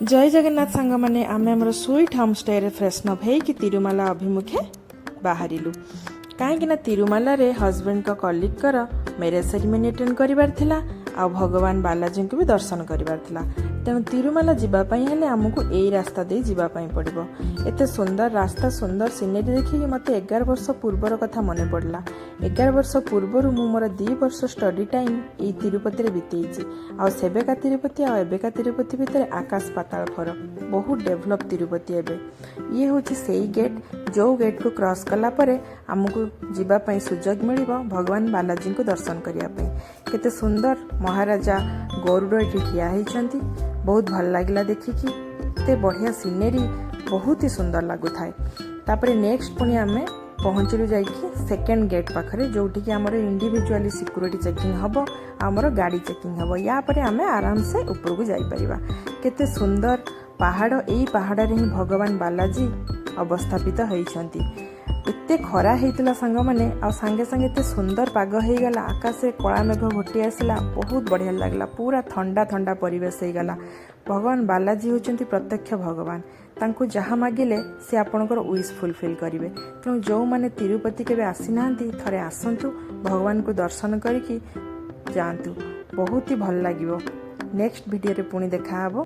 जय जगन्नाथ सांग मैंने आम आम sweet home stay freshen up हो तिरुमाला अभिमुखे बाहरिलु कहीं तिरुमाला रे हजबैंड को कलिग कर मैरेज सेरेमनी अटेंड कर भगवान बालाजी को भी दर्शन कर तेणु तिरुमाला जीवाई हेले आमको यही रास्ता दे जीवाई पड़ो। एत सुंदर रास्ता सुंदर सिनेरी देखिए मत 11 वर्ष पूर्वर कथा मन पड़ा। 11 वर्ष पूर्वर मु मोर 2 वर्ष स्टडी टाइम ये तिरुपति बीतई आबेका तिरुपति आबेका तिरुपति भितर आकाश पाताल फरक बहुत डेभलप तिरुपति एबे ये हूँ से गेट जो गेट को क्रॉस कला परे आमको जीवाई सुजोग मिल भगवान बालाजी को दर्शन करने केते सुंदर महाराजा गरुड़ ये ठिया होती बहुत भल लगे देखिकी ते बढ़िया सिनेरी बहुत ही सुंदर लगु थाए। तापरे नेक्स्ट पुणी आम पहुँचलु जाइए सेकेंड गेट पाखरे जोटिकी आमर इंडिविजुअली सिक्योरिटी चेकिंग हम आमर गाड़ी चेकिंग हम या पर आम आराम से ऊपर को जापर। केते सुंदर पहाड़ यही पहाड़ रे ही भगवान बालाजी अवस्थापित होती। एते खरा होता सांग मैंने सांगे सांगे एते सुंदर पाग हो गला आकाश कला मेघ घोटी आसला बहुत बढ़िया लगला पूरा ठंडा ठंडा परिवेश हो गला। भगवान बालाजी होचंती प्रत्यक्ष भगवान तांको जहाँ मागिले से आपणकर विश फुलफिल करेंगे। तेणु जो मैंने तिरुपति केबे आसी नांती थरे आसंतु भगवान को दर्शन करके जातु बहुत ही भल लगिवो। नेक्स्ट वीडियो रे पुणी देखा हबो।